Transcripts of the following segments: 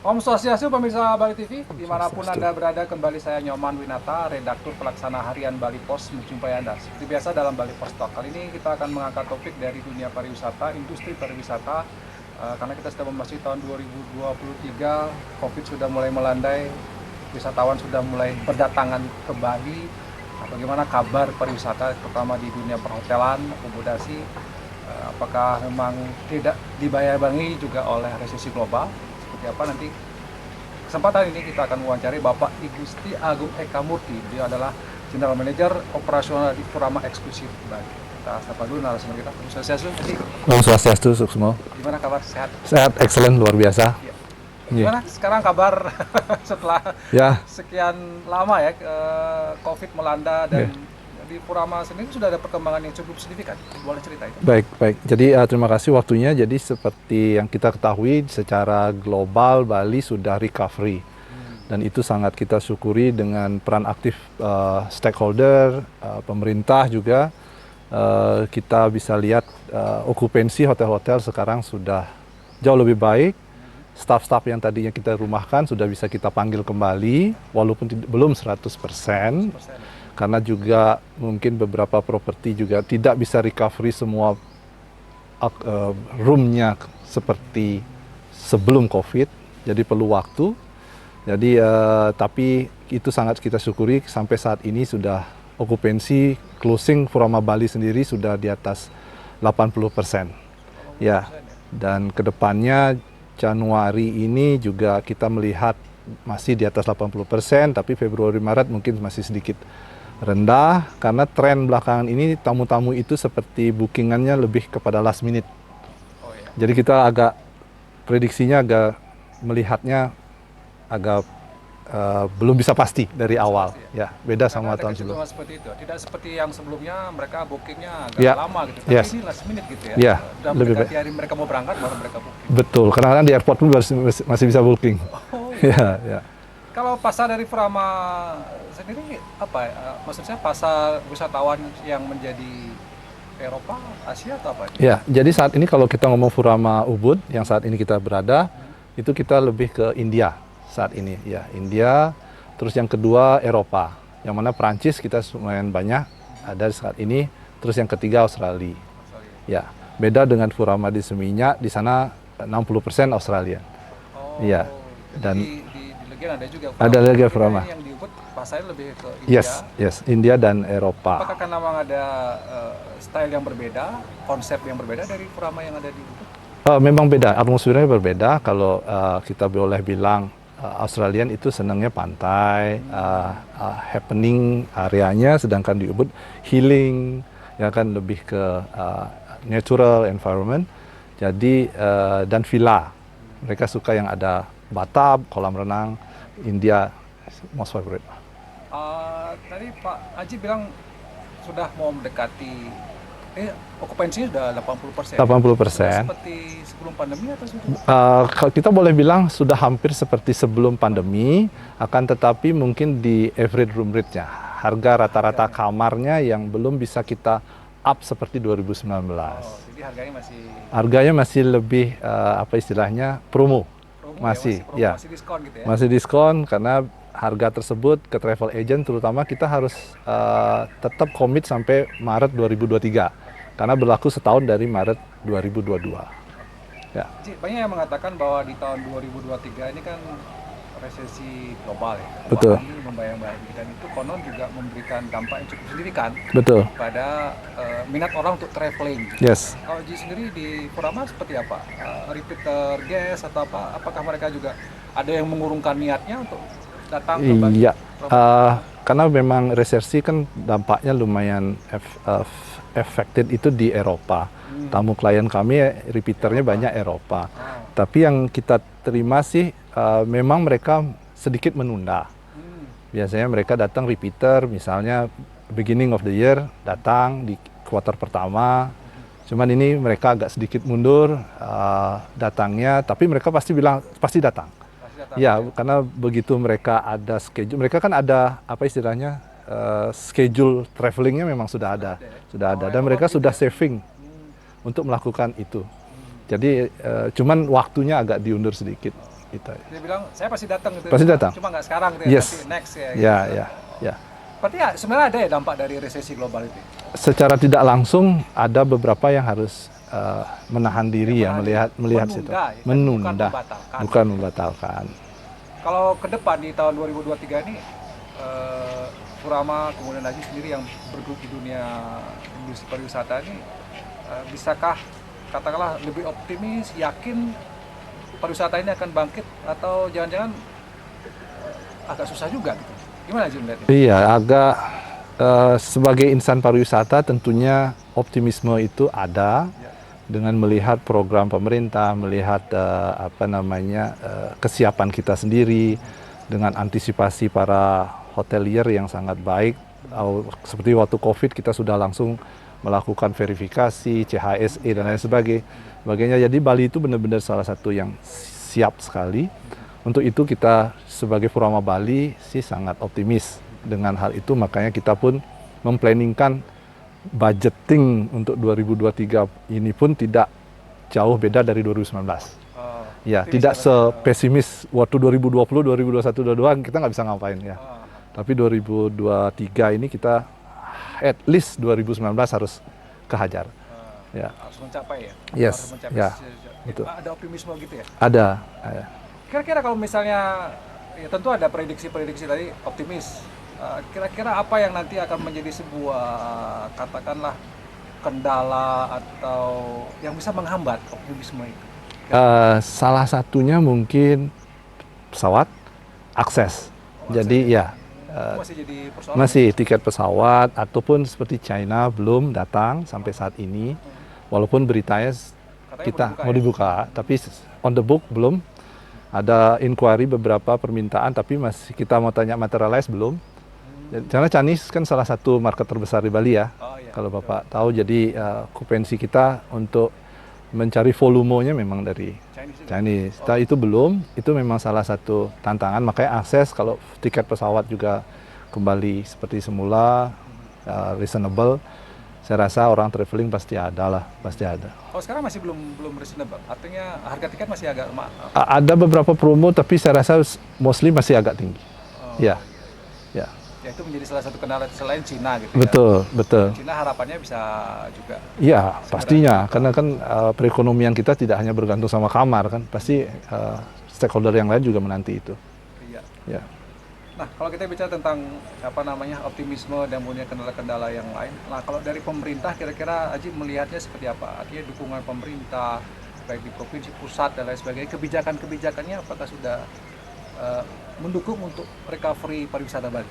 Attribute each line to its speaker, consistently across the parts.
Speaker 1: Om Swastiastu pemirsa Bali TV, dimanapun Anda berada, kembali saya Nyoman Winata, redaktur pelaksana harian Bali Pos menjumpai Anda. Seperti biasa dalam Bali Pos Talk, kali ini kita akan mengangkat topik dari dunia pariwisata, industri pariwisata, karena kita sudah memasuki tahun 2023, Covid sudah mulai melandai, wisatawan sudah mulai berdatangan ke Bali. Bagaimana kabar pariwisata, terutama di dunia perhotelan, akomodasi, apakah memang tidak dibayar-bayangi juga oleh resesi global? Seperti apa nanti kesempatan ini kita akan mewawancari Bapak Igusti Agung Eka Murti. Beliau adalah General Manager Operasional di Furama Eksklusif Bali. Kita sapa dulu narasumber kita. Om Swastiastu.
Speaker 2: Om Swastiastu, Suksmo.
Speaker 1: Gimana kabar? Sehat?
Speaker 2: Sehat, excellent, luar biasa.
Speaker 1: Ya. Gimana sekarang kabar setelah sekian lama ya Covid melanda dan di Furama sendiri sudah ada perkembangan yang cukup signifikan. Boleh cerita itu?
Speaker 2: Baik. Jadi terima kasih waktunya. Jadi seperti yang kita ketahui, secara global Bali sudah recovery. Dan itu sangat kita syukuri dengan peran aktif stakeholder, pemerintah juga. Kita bisa lihat okupansi hotel-hotel sekarang sudah jauh lebih baik. Staff-staff yang tadinya kita rumahkan sudah bisa kita panggil kembali, walaupun belum 100%. Karena juga mungkin beberapa properti juga tidak bisa recovery semua roomnya seperti sebelum COVID, jadi perlu waktu. Jadi tapi itu sangat kita syukuri sampai saat ini sudah okupansi closing Furama Bali sendiri sudah di atas 80%. Ya, dan kedepannya Januari ini juga kita melihat masih di atas 80%, tapi Februari Maret mungkin masih sedikit rendah karena tren belakangan ini tamu-tamu itu seperti bookingannya lebih kepada last minute. Jadi kita agak prediksinya melihatnya agak belum bisa pasti dari awal. Ya, beda sama tahun sebelumnya.
Speaker 1: Seperti itu. Tidak seperti yang sebelumnya mereka bookingnya agak lama gitu. Tapi ini last minute gitu ya.
Speaker 2: Ya,
Speaker 1: udah lebih baik. Hari mereka mau berangkat baru mereka booking.
Speaker 2: Betul. Kadang-kadang di airport pun masih bisa booking. Ya.
Speaker 1: Kalau pasar dari Furama sendiri apa? Maksud saya pasar wisatawan yang menjadi Eropa, Asia atau apa?
Speaker 2: Ya, jadi saat ini kalau kita ngomong Furama Ubud yang saat ini kita berada, itu kita lebih ke India saat ini. Ya, India. Terus yang kedua Eropa, yang mana Prancis kita lumayan banyak ada saat ini. Terus yang ketiga Australia. Ya, beda dengan Furama di Seminyak, di sana 60% Australia. Ya, dan
Speaker 1: ada juga
Speaker 2: Furama.
Speaker 1: Yang di Ubud pasarnya lebih ke India.
Speaker 2: Yes, India dan Eropa.
Speaker 1: Apakah karena memang ada style yang berbeda, konsep yang berbeda dari Furama yang ada di Ubud?
Speaker 2: Memang beda, atmosfernya berbeda. Kalau kita boleh bilang Australian itu senangnya pantai, happening areanya, sedangkan di Ubud healing, ya kan lebih ke natural environment. Jadi dan villa, mereka suka yang ada bathtub, kolam renang. India most favorite.
Speaker 1: Tadi Pak Haji bilang sudah mau mendekati okupansinya sudah 80%.
Speaker 2: 80%.
Speaker 1: Seperti sebelum pandemi atau sudah?
Speaker 2: Kita boleh bilang sudah hampir seperti sebelum pandemi, akan tetapi mungkin di average room rate-nya, harga rata-rata kamarnya yang belum bisa kita up seperti 2019.
Speaker 1: Jadi
Speaker 2: harganya masih lebih apa istilahnya promo. Masih
Speaker 1: diskon gitu ya?
Speaker 2: Masih diskon karena harga tersebut ke travel agent terutama kita harus tetap komit sampai Maret 2023 karena berlaku setahun dari Maret 2022. Ya.
Speaker 1: Banyak yang mengatakan bahwa di tahun 2023 ini kan resesi global ya.
Speaker 2: Betul.
Speaker 1: Ini membayang-bayangi dan itu konon juga memberikan dampak yang cukup signifikan.
Speaker 2: Betul.
Speaker 1: Pada minat orang untuk traveling.
Speaker 2: Yes.
Speaker 1: Kalau Ji sendiri di Furama seperti apa? Repeater guest atau apa? Apakah mereka juga ada yang mengurungkan niatnya untuk datang ke Bali?
Speaker 2: Iya. Karena memang resesi kan dampaknya lumayan affected itu di Eropa. Tamu klien kami repeaternya banyak Eropa. Tapi yang kita terima sih memang mereka sedikit menunda. Biasanya mereka datang repeater, misalnya beginning of the year datang di kuartal pertama. Cuman ini mereka agak sedikit mundur datangnya, tapi mereka pasti bilang pasti datang. Ya, karena begitu mereka ada schedule, mereka kan ada apa istilahnya schedule travelingnya memang sudah ada, dan mereka sudah saving untuk melakukan itu. Jadi cuman waktunya agak diundur sedikit. Gitu.
Speaker 1: Dia bilang saya pasti datang gitu.
Speaker 2: Pasti datang.
Speaker 1: Cuma nggak sekarang gitu
Speaker 2: Yes.
Speaker 1: nanti next ya.
Speaker 2: Ya,
Speaker 1: gitu.
Speaker 2: ya.
Speaker 1: Berarti ya sebenarnya ada ya dampak dari resesi global itu.
Speaker 2: Secara tidak langsung ada beberapa yang harus menahan diri ya, melihat
Speaker 1: menunda,
Speaker 2: situ.
Speaker 1: ya,
Speaker 2: Menunda, bukan
Speaker 1: gitu.
Speaker 2: membatalkan.
Speaker 1: Kalau ke depan di tahun 2023 ini Furama kemudian Haji sendiri yang bergelut di dunia industri pariwisata ini bisakah katakanlah lebih optimis, yakin pariwisata ini akan bangkit atau jangan-jangan agak susah juga gitu. Gimana Haji melihatnya?
Speaker 2: Iya, agak sebagai insan pariwisata tentunya optimisme itu ada dengan melihat program pemerintah, melihat kesiapan kita sendiri dengan antisipasi para hotelier yang sangat baik. Seperti waktu COVID kita sudah langsung melakukan verifikasi, CHSE dan lain sebagainya. Jadi Bali itu benar-benar salah satu yang siap sekali. Untuk itu kita sebagai Furama Bali sih sangat optimis dengan hal itu, makanya kita pun memplanningkan budgeting untuk 2023 ini pun tidak jauh beda dari 2019. Ya, tidak sepesimis waktu 2020, 2021, 2022 kita nggak bisa ngapain ya. Tapi 2023 ini kita at least 2019 harus kehajar. Ya.
Speaker 1: Harus mencapai ya.
Speaker 2: Yes.
Speaker 1: Harus mencapai.
Speaker 2: Ya. Betul.
Speaker 1: Ada optimisme gitu ya.
Speaker 2: Ada.
Speaker 1: Kira-kira kalau misalnya ya tentu ada prediksi-prediksi tadi optimis. Kira-kira apa yang nanti akan menjadi sebuah katakanlah kendala atau yang bisa menghambat optimisme itu?
Speaker 2: Salah satunya mungkin pesawat, akses. Jadi ya
Speaker 1: masih jadi persoalan.
Speaker 2: Masih tiket pesawat ataupun seperti China belum datang sampai saat ini. Walaupun beritanya kita mau dibuka, tapi on the book belum. Ada inquiry beberapa permintaan, tapi masih kita mau tanya materialize belum. Karena Chinese kan salah satu market terbesar di Bali ya.
Speaker 1: Iya,
Speaker 2: kalau Bapak tahu, jadi okupansi kita untuk mencari volumenya memang dari Chinese. Itu belum, itu memang salah satu tantangan. Makanya akses kalau tiket pesawat juga kembali seperti semula, reasonable. Saya rasa orang traveling pasti ada lah, pasti ada.
Speaker 1: Oh sekarang masih belum reasonable, artinya harga tiket masih agak
Speaker 2: ada beberapa promo, tapi saya rasa mostly masih agak tinggi. Ya.
Speaker 1: Ya itu menjadi salah satu kendala selain Cina gitu.
Speaker 2: Betul.
Speaker 1: Cina harapannya bisa juga.
Speaker 2: Iya, pastinya, karena kan perekonomian kita tidak hanya bergantung sama kamar kan, pasti stakeholder yang lain juga menanti itu.
Speaker 1: Iya.
Speaker 2: Ya.
Speaker 1: Nah, kalau kita bicara tentang optimisme dan punya kendala-kendala yang lain. Nah, kalau dari pemerintah kira-kira Haji melihatnya seperti apa? Artinya dukungan pemerintah baik di provinsi, pusat dan lain sebagainya, kebijakannya apakah sudah mendukung untuk recovery pariwisata Bali?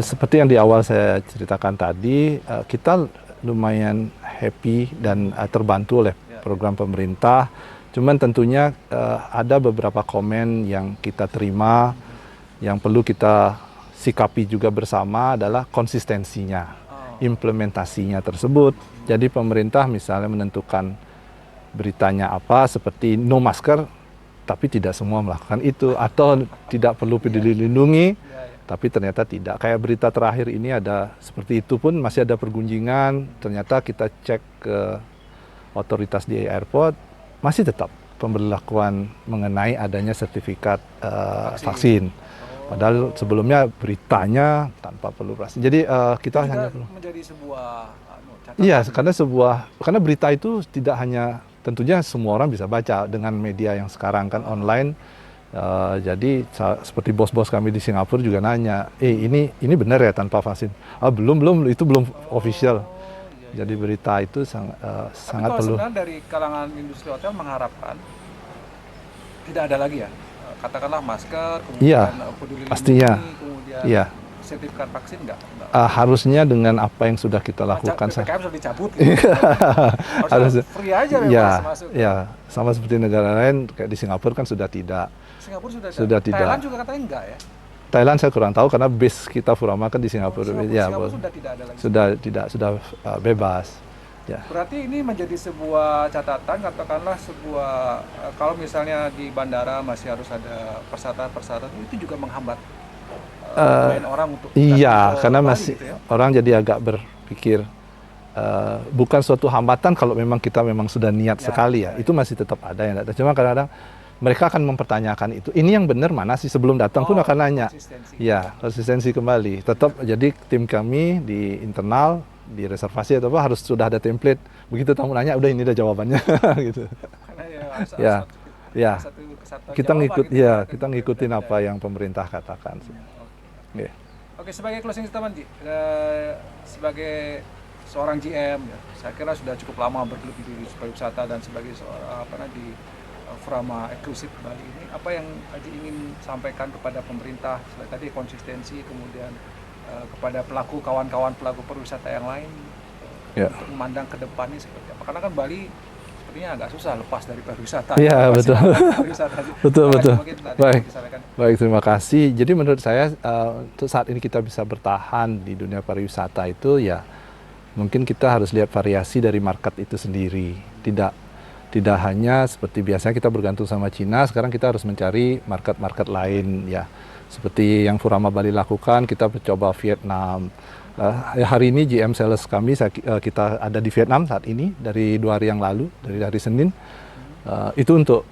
Speaker 2: Seperti yang di awal saya ceritakan tadi, kita lumayan happy dan terbantu oleh program pemerintah. Cuman tentunya ada beberapa komen yang kita terima, yang perlu kita sikapi juga bersama adalah konsistensinya, implementasinya tersebut. Jadi pemerintah misalnya menentukan beritanya apa, seperti no masker, tapi tidak semua melakukan itu, atau tidak perlu peduli lindungi, tapi ternyata tidak. Kayak berita terakhir ini ada seperti itu pun masih ada pergunjingan, ternyata kita cek ke otoritas di airport, masih tetap pemberlakuan mengenai adanya sertifikat vaksin. Padahal sebelumnya beritanya tanpa perlu vaksin. Jadi kita hanya perlu
Speaker 1: menjadi sebuah catatan.
Speaker 2: Iya, karena berita itu tidak hanya, tentunya semua orang bisa baca dengan media yang sekarang kan online. Jadi seperti bos-bos kami di Singapura juga nanya, ini benar ya tanpa vaksin? Belum, itu belum official. Jadi berita itu sangat perlu.
Speaker 1: Sebenarnya dari kalangan industri hotel mengharapkan tidak ada lagi ya, katakanlah masker, kemudian peduli
Speaker 2: pastinya.
Speaker 1: lindungi, kemudian sertifikat vaksin enggak?
Speaker 2: Harusnya dengan apa yang sudah kita lakukan.
Speaker 1: PPKM sudah dicabut. Gitu. Harusnya free aja masuk.
Speaker 2: Ya, sama seperti negara lain, kayak di Singapura kan sudah tidak.
Speaker 1: Singapura
Speaker 2: sudah tidak.
Speaker 1: Thailand juga katanya enggak ya?
Speaker 2: Thailand saya kurang tahu karena base kita Furama kan di Singapura.
Speaker 1: Singapura sudah tidak ada lagi.
Speaker 2: Sudah bebas. Ya.
Speaker 1: Berarti ini menjadi sebuah catatan, katakanlah sebuah kalau misalnya di bandara masih harus ada persyaratan itu juga menghambat orang untuk
Speaker 2: karena
Speaker 1: Bali,
Speaker 2: masih
Speaker 1: gitu ya?
Speaker 2: Orang jadi agak berpikir bukan suatu hambatan kalau memang kita memang sudah niat sekali ya. Itu masih tetap ada yang ada. Cuma kadang-kadang mereka akan mempertanyakan itu. Ini yang benar mana sih, sebelum datang pun akan nanya.
Speaker 1: Konsistensi.
Speaker 2: Ya, konsistensi kembali. Tetap jadi tim kami di internal, di reservasi atau apa harus sudah ada template. Begitu tamu nanya, udah ini udah jawabannya gitu.
Speaker 1: Karena ya, harus
Speaker 2: Ya. Ya.
Speaker 1: satu kesatuan
Speaker 2: Kita
Speaker 1: jawaban
Speaker 2: ngikut
Speaker 1: gitu,
Speaker 2: ya,
Speaker 1: kan,
Speaker 2: kita ngikutin apa yang pemerintah katakan sih.
Speaker 1: Oke.
Speaker 2: Oke.
Speaker 1: Oke, sebagai closing statement, Ji, sebagai seorang GM, ya, saya kira sudah cukup lama bergelut di pariwisata dan sebagai seorang di Furama eksklusif Bali ini, apa yang Haji ingin sampaikan kepada pemerintah selain tadi konsistensi, kemudian kepada kawan-kawan pelaku pariwisata yang lain
Speaker 2: Ya.
Speaker 1: untuk memandang ke depannya seperti apa? Karena kan Bali sepertinya agak susah lepas dari pariwisata.
Speaker 2: Iya, betul.
Speaker 1: Pariwisata.
Speaker 2: Betul,
Speaker 1: Terima kasih,
Speaker 2: betul.
Speaker 1: mungkin tadi
Speaker 2: Baik.
Speaker 1: disampaikan.
Speaker 2: Baik, terima kasih. Jadi menurut saya untuk saat ini kita bisa bertahan di dunia pariwisata itu ya mungkin kita harus lihat variasi dari market itu sendiri. Tidak hanya seperti biasanya kita bergantung sama Cina, sekarang kita harus mencari market-market lain ya. Seperti yang Furama Bali lakukan, kita mencoba Vietnam. Hari ini GM Sales kami kita ada di Vietnam saat ini dari 2 hari yang lalu, dari hari Senin. Itu untuk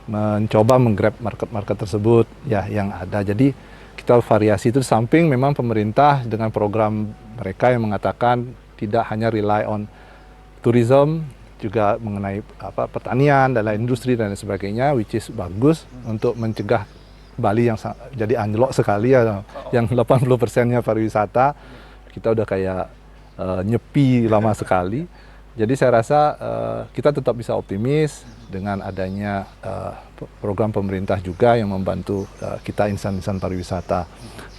Speaker 2: mencoba menggrab market-market tersebut ya yang ada. Jadi kita variasi itu, di samping memang pemerintah dengan program mereka yang mengatakan tidak hanya rely on tourism, juga mengenai pertanian dan lain industri dan lain sebagainya, which is bagus untuk mencegah Bali yang jadi anjlok sekali ya, yang 80%-nya pariwisata, kita udah kayak nyepi lama sekali. Jadi saya rasa kita tetap bisa optimis dengan adanya program pemerintah juga yang membantu kita insan-insan pariwisata.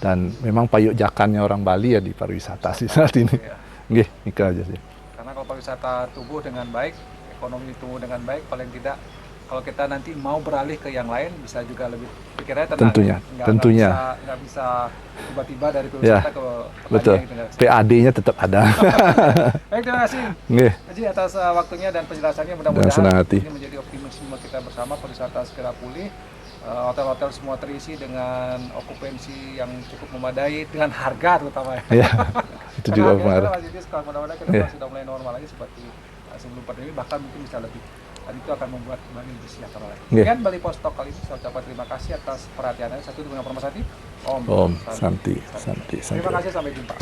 Speaker 2: Dan memang payung-jakannya orang Bali ya di pariwisata sih saat ini. Nggih, nikah aja sih.
Speaker 1: Karena kalau pariwisata tumbuh dengan baik, ekonomi tumbuh dengan baik, paling tidak kalau kita nanti mau beralih ke yang lain bisa juga lebih pikirannya tenang.
Speaker 2: Tentunya,
Speaker 1: ya?
Speaker 2: tentunya.
Speaker 1: Nggak bisa tiba-tiba dari pariwisata ke
Speaker 2: betul.
Speaker 1: lainnya gitu.
Speaker 2: PAD-nya tetap ada.
Speaker 1: Baik, terima kasih
Speaker 2: Nggih.
Speaker 1: Haji atas waktunya dan penjelasannya.
Speaker 2: Dengan senang
Speaker 1: Mudah-mudahan
Speaker 2: hati.
Speaker 1: ini menjadi optimisme kita bersama, pariwisata segera pulih. Hotel-hotel semua terisi dengan okupansi yang cukup memadai, dengan harga terutama ya.
Speaker 2: Ya, itu juga
Speaker 1: pengaruh.
Speaker 2: pengaruh.
Speaker 1: Mudah-mudahan ke depan sudah mulai normal lagi seperti sebelum pandemi, bahkan mungkin bisa lebih. Dan itu akan membuat Bali lebih sejahtera lagi. Sekian Bali Post Talk kali ini, saya ucapkan terima kasih atas perhatiannya. Satu dengan Permasa Santi,
Speaker 2: Om Santi.
Speaker 1: Terima kasih, sampai jumpa.